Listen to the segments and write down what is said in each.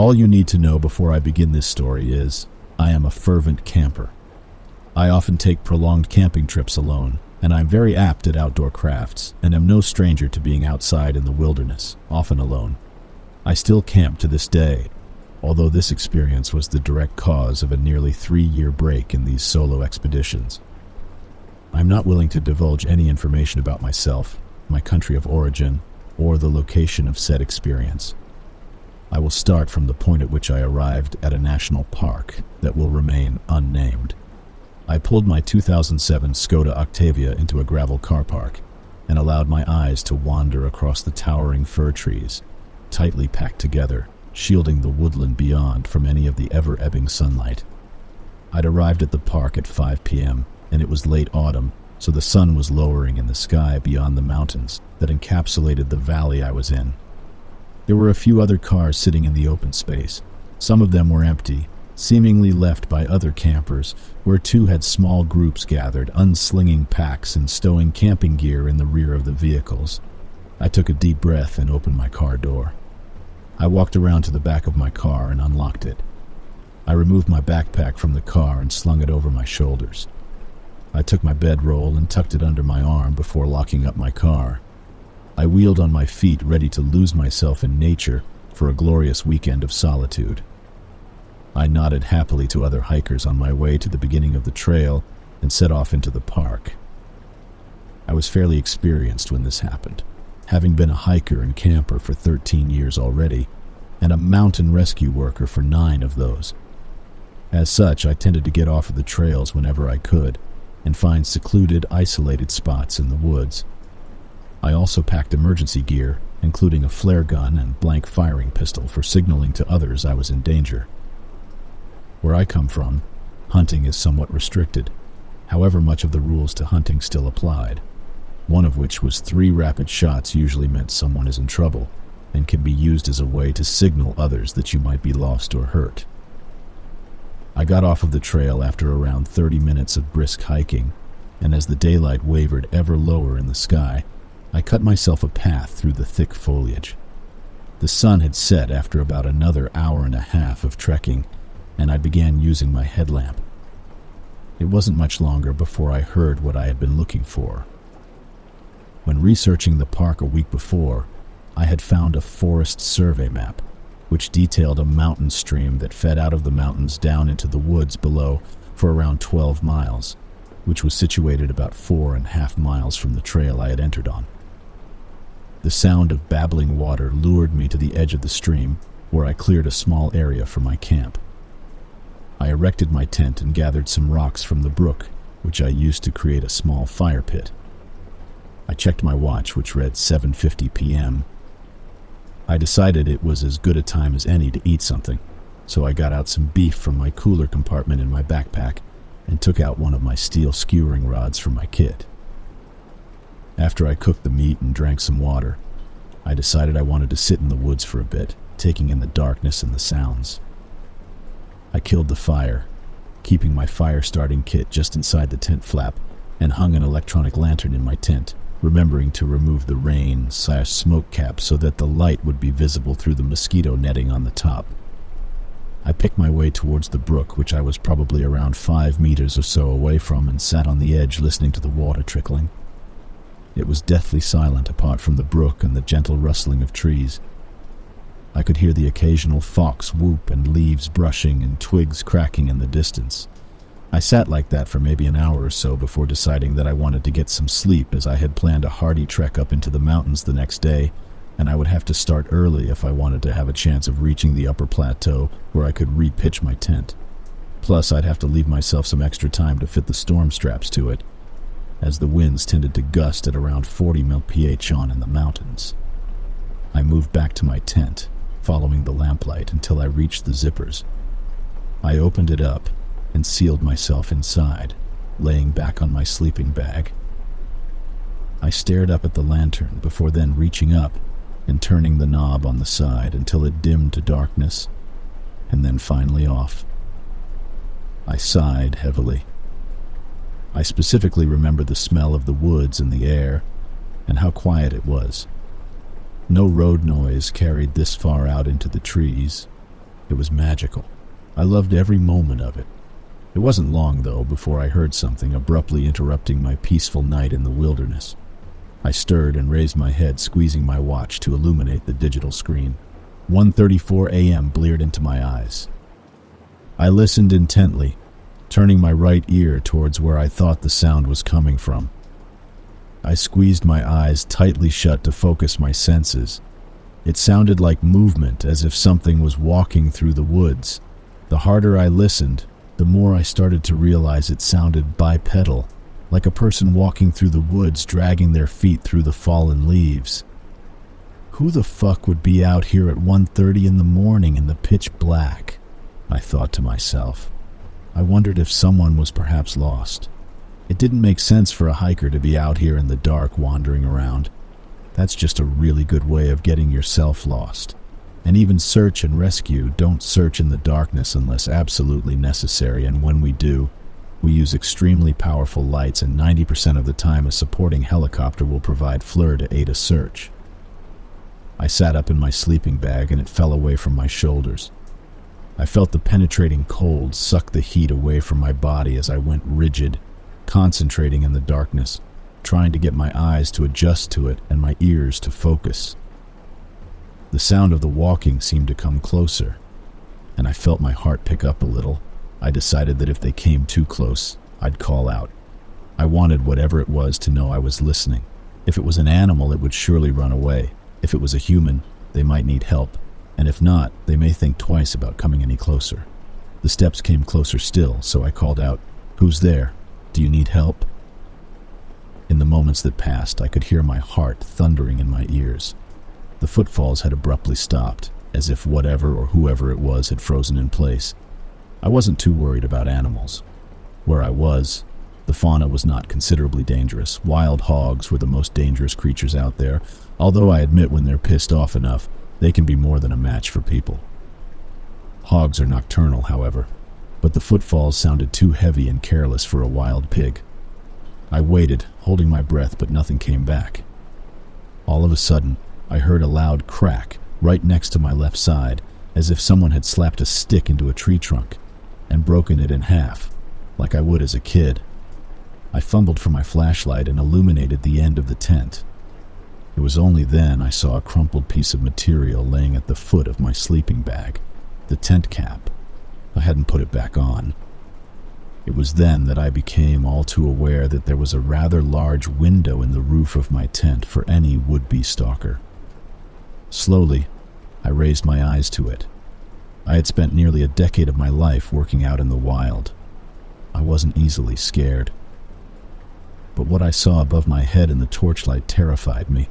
All you need to know before I begin this story is, I am a fervent camper. I often take prolonged camping trips alone, and I'm very apt at outdoor crafts, and am no stranger to being outside in the wilderness, often alone. I still camp to this day, although this experience was the direct cause of a nearly 3-year break in these solo expeditions. I'm not willing to divulge any information about myself, my country of origin, or the location of said experience. I will start from the point at which I arrived at a national park that will remain unnamed. I pulled my 2007 Skoda Octavia into a gravel car park and allowed my eyes to wander across the towering fir trees, tightly packed together, shielding the woodland beyond from any of the ever-ebbing sunlight. I'd arrived at the park at 5 p.m., and it was late autumn, so the sun was lowering in the sky beyond the mountains that encapsulated the valley I was in. There were a few other cars sitting in the open space. Some of them were empty, seemingly left by other campers, where two had small groups gathered, unslinging packs and stowing camping gear in the rear of the vehicles. I took a deep breath and opened my car door. I walked around to the back of my car and unlocked it. I removed my backpack from the car and slung it over my shoulders. I took my bedroll and tucked it under my arm before locking up my car. I wheeled on my feet, ready to lose myself in nature for a glorious weekend of solitude. I nodded happily to other hikers on my way to the beginning of the trail and set off into the park. I was fairly experienced when this happened, having been a hiker and camper for 13 years already, and a mountain rescue worker for 9 of those. As such, I tended to get off of the trails whenever I could, and find secluded, isolated spots in the woods. I also packed emergency gear, including a flare gun and blank firing pistol for signaling to others I was in danger. Where I come from, hunting is somewhat restricted. However, much of the rules to hunting still applied, one of which was 3 rapid shots usually meant someone is in trouble and can be used as a way to signal others that you might be lost or hurt. I got off of the trail after around 30 minutes of brisk hiking, and as the daylight wavered ever lower in the sky, I cut myself a path through the thick foliage. The sun had set after about another hour and a half of trekking, and I began using my headlamp. It wasn't much longer before I heard what I had been looking for. When researching the park a week before, I had found a forest survey map, which detailed a mountain stream that fed out of the mountains down into the woods below for around 12 miles, which was situated about 4.5 miles from the trail I had entered on. The sound of babbling water lured me to the edge of the stream, where I cleared a small area for my camp. I erected my tent and gathered some rocks from the brook, which I used to create a small fire pit. I checked my watch, which read 7:50 p.m. I decided it was as good a time as any to eat something, so I got out some beef from my cooler compartment in my backpack and took out one of my steel skewering rods from my kit. After I cooked the meat and drank some water, I decided I wanted to sit in the woods for a bit, taking in the darkness and the sounds. I killed the fire, keeping my fire-starting kit just inside the tent flap, and hung an electronic lantern in my tent, remembering to remove the rain/smoke cap so that the light would be visible through the mosquito netting on the top. I picked my way towards the brook, which I was probably around 5 meters or so away from, and sat on the edge listening to the water trickling. It was deathly silent apart from the brook and the gentle rustling of trees. I could hear the occasional fox whoop and leaves brushing and twigs cracking in the distance. I sat like that for maybe an hour or so before deciding that I wanted to get some sleep, as I had planned a hardy trek up into the mountains the next day, and I would have to start early if I wanted to have a chance of reaching the upper plateau where I could re-pitch my tent. Plus, I'd have to leave myself some extra time to fit the storm straps to it, as the winds tended to gust at around 40 mph on in the mountains. I moved back to my tent, following the lamplight until I reached the zippers. I opened it up and sealed myself inside, laying back on my sleeping bag. I stared up at the lantern before then reaching up and turning the knob on the side until it dimmed to darkness, and then finally off. I sighed heavily. I specifically remember the smell of the woods in the air and how quiet it was. No road noise carried this far out into the trees, It was magical. I loved every moment of it. It wasn't long, though, before I heard something abruptly interrupting my peaceful night in the wilderness. I stirred and raised my head, squeezing my watch to illuminate the digital screen. 1:34 a.m. bleared into my eyes. I listened intently, turning my right ear towards where I thought the sound was coming from. I squeezed my eyes tightly shut to focus my senses. It sounded like movement, as if something was walking through the woods. The harder I listened, the more I started to realize it sounded bipedal, like a person walking through the woods dragging their feet through the fallen leaves. Who the fuck would be out here at 1:30 in the morning in the pitch black? I thought to myself. I wondered if someone was perhaps lost. It didn't make sense for a hiker to be out here in the dark wandering around. That's just a really good way of getting yourself lost. And even search and rescue don't search in the darkness unless absolutely necessary, and when we do, we use extremely powerful lights, and 90% of the time a supporting helicopter will provide FLIR to aid a search. I sat up in my sleeping bag and it fell away from my shoulders. I felt the penetrating cold suck the heat away from my body as I went rigid, concentrating in the darkness, trying to get my eyes to adjust to it and my ears to focus. The sound of the walking seemed to come closer, and I felt my heart pick up a little. I decided that if they came too close, I'd call out. I wanted whatever it was to know I was listening. If it was an animal, it would surely run away. If it was a human, they might need help, and if not, they may think twice about coming any closer. The steps came closer still, so I called out, "Who's there? Do you need help?" In the moments that passed, I could hear my heart thundering in my ears. The footfalls had abruptly stopped, as if whatever or whoever it was had frozen in place. I wasn't too worried about animals. Where I was, the fauna was not considerably dangerous. Wild hogs were the most dangerous creatures out there, although I admit when they're pissed off enough, they can be more than a match for people. Hogs are nocturnal, however, but the footfalls sounded too heavy and careless for a wild pig. I waited, holding my breath, but nothing came back. All of a sudden, I heard a loud crack right next to my left side, as if someone had slapped a stick into a tree trunk and broken it in half, like I would as a kid. I fumbled for my flashlight and illuminated the end of the tent. It was only then I saw a crumpled piece of material laying at the foot of my sleeping bag, the tent cap. I hadn't put it back on. It was then that I became all too aware that there was a rather large window in the roof of my tent for any would-be stalker. Slowly, I raised my eyes to it. I had spent nearly a decade of my life working out in the wild. I wasn't easily scared. But what I saw above my head in the torchlight terrified me.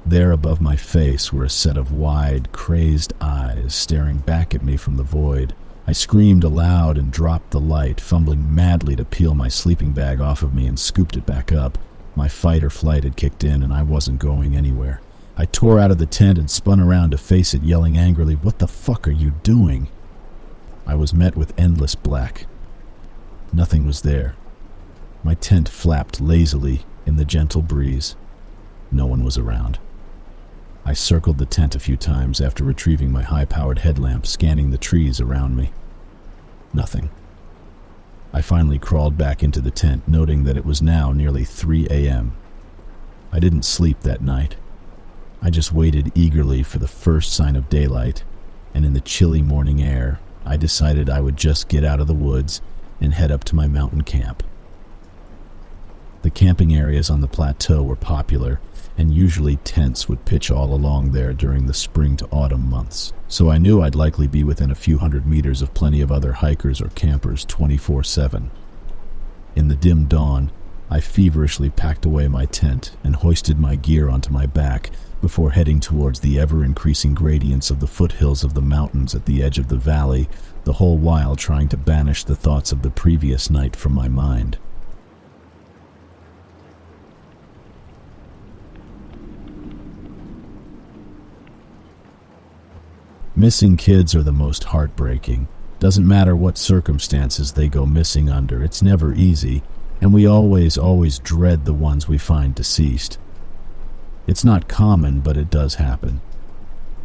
There above my face were a set of wide, crazed eyes staring back at me from the void. I screamed aloud and dropped the light, fumbling madly to peel my sleeping bag off of me and scooped it back up. My fight or flight had kicked in and I wasn't going anywhere. I tore out of the tent and spun around to face it, yelling angrily, "What the fuck are you doing?" I was met with endless black. Nothing was there. My tent flapped lazily in the gentle breeze. No one was around. I circled the tent a few times after retrieving my high-powered headlamp, scanning the trees around me. Nothing. I finally crawled back into the tent, noting that it was now nearly 3 a.m. I didn't sleep that night. I just waited eagerly for the first sign of daylight, and in the chilly morning air, I decided I would just get out of the woods and head up to my mountain camp. The camping areas on the plateau were popular, and usually tents would pitch all along there during the spring to autumn months, so I knew I'd likely be within a few hundred meters of plenty of other hikers or campers 24/7. In the dim dawn, I feverishly packed away my tent and hoisted my gear onto my back before heading towards the ever-increasing gradients of the foothills of the mountains at the edge of the valley, the whole while trying to banish the thoughts of the previous night from my mind. Missing kids are the most heartbreaking. Doesn't matter what circumstances they go missing under, it's never easy, and we always dread the ones we find deceased. It's not common, but it does happen.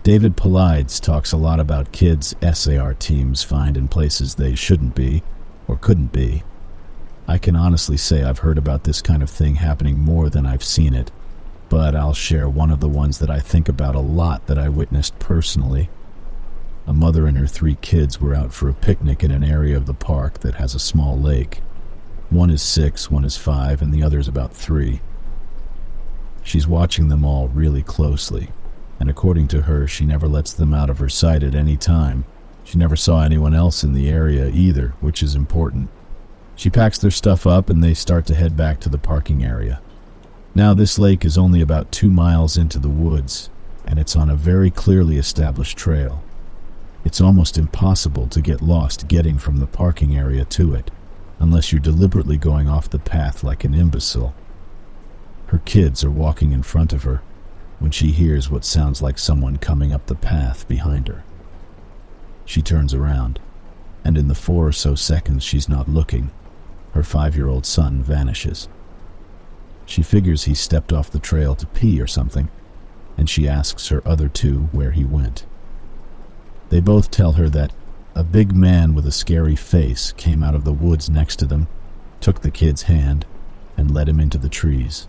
David Polides talks a lot about kids SAR teams find in places they shouldn't be or couldn't be. I can honestly say I've heard about this kind of thing happening more than I've seen it, but I'll share one of the ones that I think about a lot that I witnessed personally. A mother and her 3 kids were out for a picnic in an area of the park that has a small lake. One is 6, one is 5, and the other is about 3. She's watching them all really closely, and according to her, she never lets them out of her sight at any time. She never saw anyone else in the area either, which is important. She packs their stuff up and they start to head back to the parking area. Now, this lake is only about 2 miles into the woods, and it's on a very clearly established trail. It's almost impossible to get lost getting from the parking area to it, unless you're deliberately going off the path like an imbecile. Her kids are walking in front of her when she hears what sounds like someone coming up the path behind her. She turns around, and in the 4 or so seconds she's not looking, her 5-year-old son vanishes. She figures he stepped off the trail to pee or something, and she asks her other 2 where he went. They both tell her that a big man with a scary face came out of the woods next to them, took the kid's hand, and led him into the trees.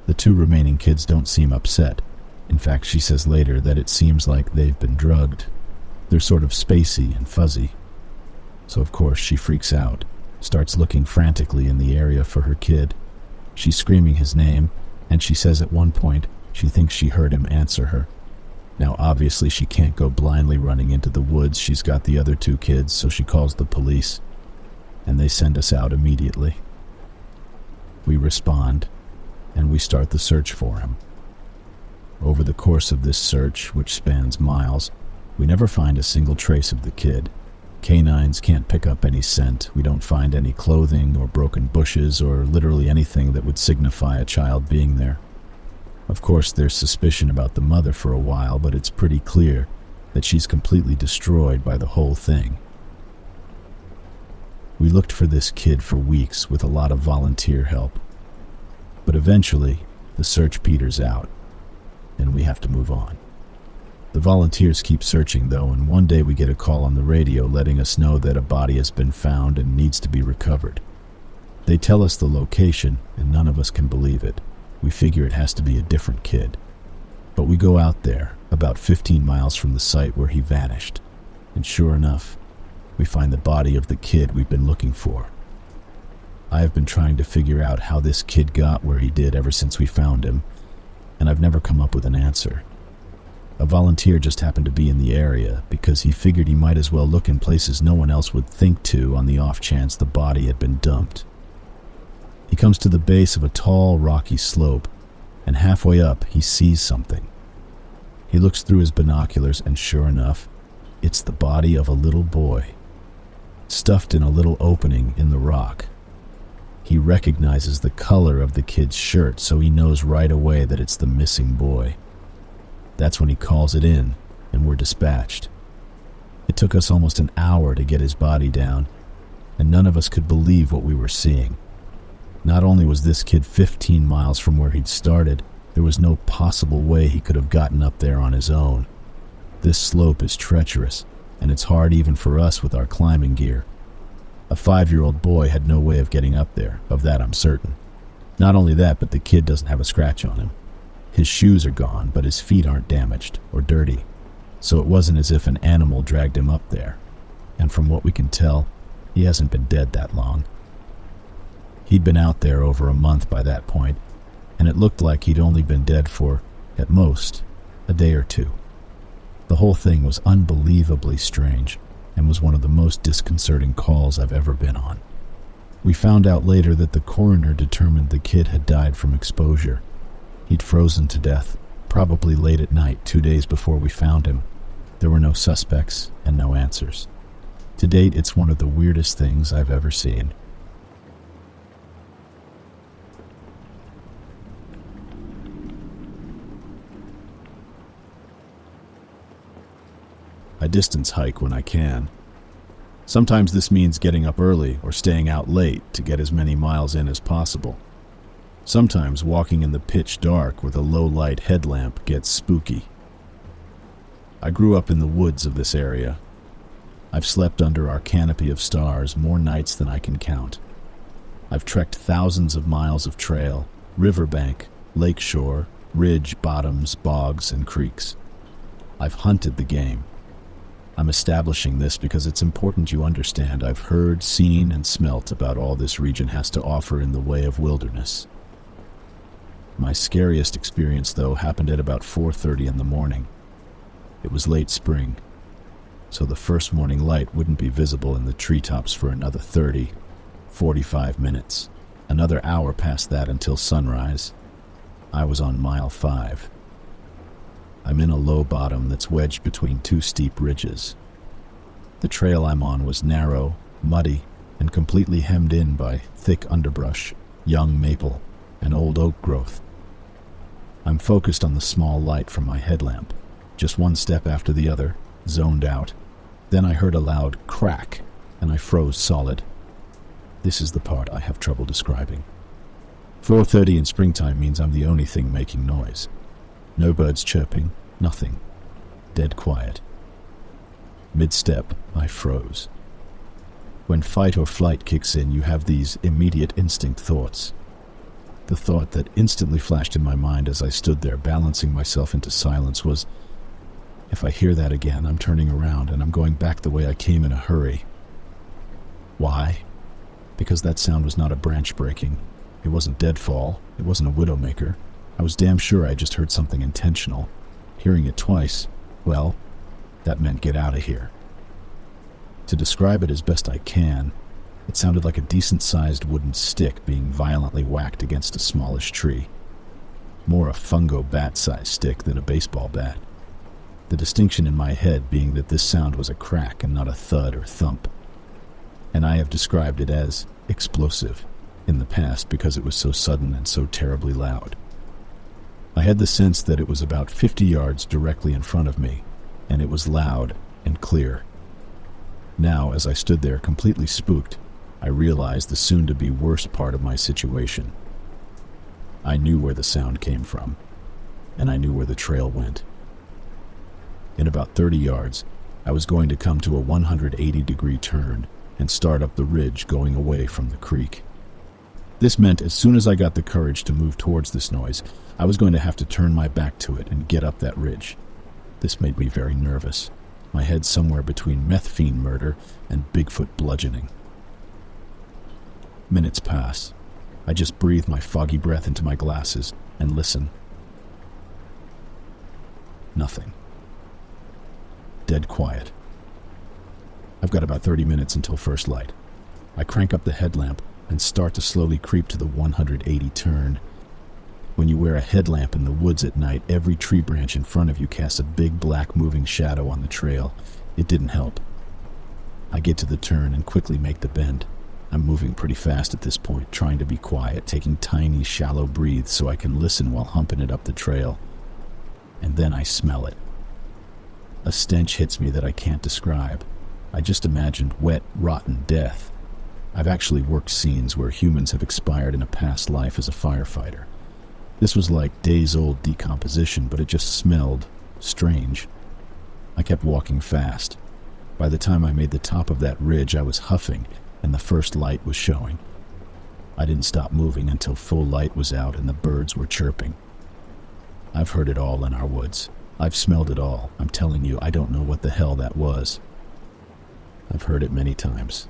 The 2 remaining kids don't seem upset. In fact, she says later that it seems like they've been drugged. They're sort of spacey and fuzzy. So of course she freaks out, starts looking frantically in the area for her kid. She's screaming his name, and she says at one point she thinks she heard him answer her. Now obviously she can't go blindly running into the woods. She's got the other 2 kids, so she calls the police, and they send us out immediately. We respond, and we start the search for him. Over the course of this search, which spans miles, we never find a single trace of the kid. Canines can't pick up any scent. We don't find any clothing or broken bushes or literally anything that would signify a child being there. Of course, there's suspicion about the mother for a while, but it's pretty clear that she's completely destroyed by the whole thing. We looked for this kid for weeks with a lot of volunteer help, but eventually the search peters out, and we have to move on. The volunteers keep searching though, and one day we get a call on the radio letting us know that a body has been found and needs to be recovered. They tell us the location, and none of us can believe it. We figure it has to be a different kid. But we go out there, about 15 miles from the site where he vanished, and sure enough, we find the body of the kid we've been looking for. I have been trying to figure out how this kid got where he did ever since we found him, and I've never come up with an answer. A volunteer just happened to be in the area because he figured he might as well look in places no one else would think to on the off chance the body had been dumped. He comes to the base of a tall, rocky slope, and halfway up he sees something. He looks through his binoculars, and sure enough, it's the body of a little boy, stuffed in a little opening in the rock. He recognizes the color of the kid's shirt, so he knows right away that it's the missing boy. That's when he calls it in, and we're dispatched. It took us almost an hour to get his body down, and none of us could believe what we were seeing. Not only was this kid 15 miles from where he'd started, there was no possible way he could have gotten up there on his own. This slope is treacherous, and it's hard even for us with our climbing gear. A 5-year-old boy had no way of getting up there, of that I'm certain. Not only that, but the kid doesn't have a scratch on him. His shoes are gone, but his feet aren't damaged or dirty, so it wasn't as if an animal dragged him up there. And from what we can tell, he hasn't been dead that long. He'd been out there over a month by that point, and it looked like he'd only been dead for, at most, a day or 2. The whole thing was unbelievably strange, and was one of the most disconcerting calls I've ever been on. We found out later that the coroner determined the kid had died from exposure. He'd frozen to death, probably late at night 2 days before we found him. There were no suspects and no answers. To date, it's one of the weirdest things I've ever seen. I distance hike when I can. Sometimes this means getting up early or staying out late to get as many miles in as possible. Sometimes walking in the pitch dark with a low-light headlamp gets spooky. I grew up in the woods of this area. I've slept under our canopy of stars more nights than I can count. I've trekked thousands of miles of trail, riverbank, lakeshore, ridge, bottoms, bogs, and creeks. I've hunted the game. I'm establishing this because it's important you understand I've heard, seen, and smelt about all this region has to offer in the way of wilderness. My scariest experience, though, happened at about 4:30 in the morning. It was late spring, so the first morning light wouldn't be visible in the treetops for another 45 minutes. Another hour past that until sunrise. I was on mile 5. I'm in a low bottom that's wedged between two steep ridges. The trail I'm on was narrow, muddy, and completely hemmed in by thick underbrush, young maple, and old oak growth. I'm focused on the small light from my headlamp, just one step after the other, zoned out. Then I heard a loud crack, and I froze solid. This is the part I have trouble describing. 4:30 in springtime means I'm the only thing making noise. No birds chirping, nothing. Dead quiet. Mid-step, I froze. When fight or flight kicks in, you have these immediate instinct thoughts. The thought that instantly flashed in my mind as I stood there balancing myself into silence was, if I hear that again, I'm turning around and I'm going back the way I came in a hurry. Why? Because that sound was not a branch breaking. It wasn't deadfall. It wasn't a widowmaker. I was damn sure I just heard something intentional. Hearing it twice, well, that meant get out of here. To describe it as best I can, it sounded like a decent-sized wooden stick being violently whacked against a smallish tree. More a fungo bat-sized stick than a baseball bat. The distinction in my head being that this sound was a crack and not a thud or thump. And I have described it as explosive in the past because it was so sudden and so terribly loud. I had the sense that it was about 50 yards directly in front of me, and it was loud and clear. Now, as I stood there completely spooked, I realized the soon-to-be worst part of my situation. I knew where the sound came from, and I knew where the trail went. In about 30 yards, I was going to come to a 180-degree turn and start up the ridge going away from the creek. This meant as soon as I got the courage to move towards this noise, I was going to have to turn my back to it and get up that ridge. This made me very nervous, my head somewhere between meth fiend murder and Bigfoot bludgeoning. Minutes pass. I just breathe my foggy breath into my glasses and listen. Nothing. Dead quiet. I've got about 30 minutes until first light. I crank up the headlamp and start to slowly creep to the 180 turn. When you wear a headlamp in the woods at night, every tree branch in front of you casts a big black moving shadow on the trail. It didn't help. I get to the turn and quickly make the bend. I'm moving pretty fast at this point, trying to be quiet, taking tiny, shallow breaths so I can listen while humping it up the trail. And then I smell it. A stench hits me that I can't describe. I just imagined wet, rotten death. I've actually worked scenes where humans have expired in a past life as a firefighter. This was like days-old decomposition, but it just smelled strange. I kept walking fast. By the time I made the top of that ridge, I was huffing, and the first light was showing. I didn't stop moving until full light was out and the birds were chirping. I've heard it all in our woods. I've smelled it all. I'm telling you, I don't know what the hell that was. I've heard it many times.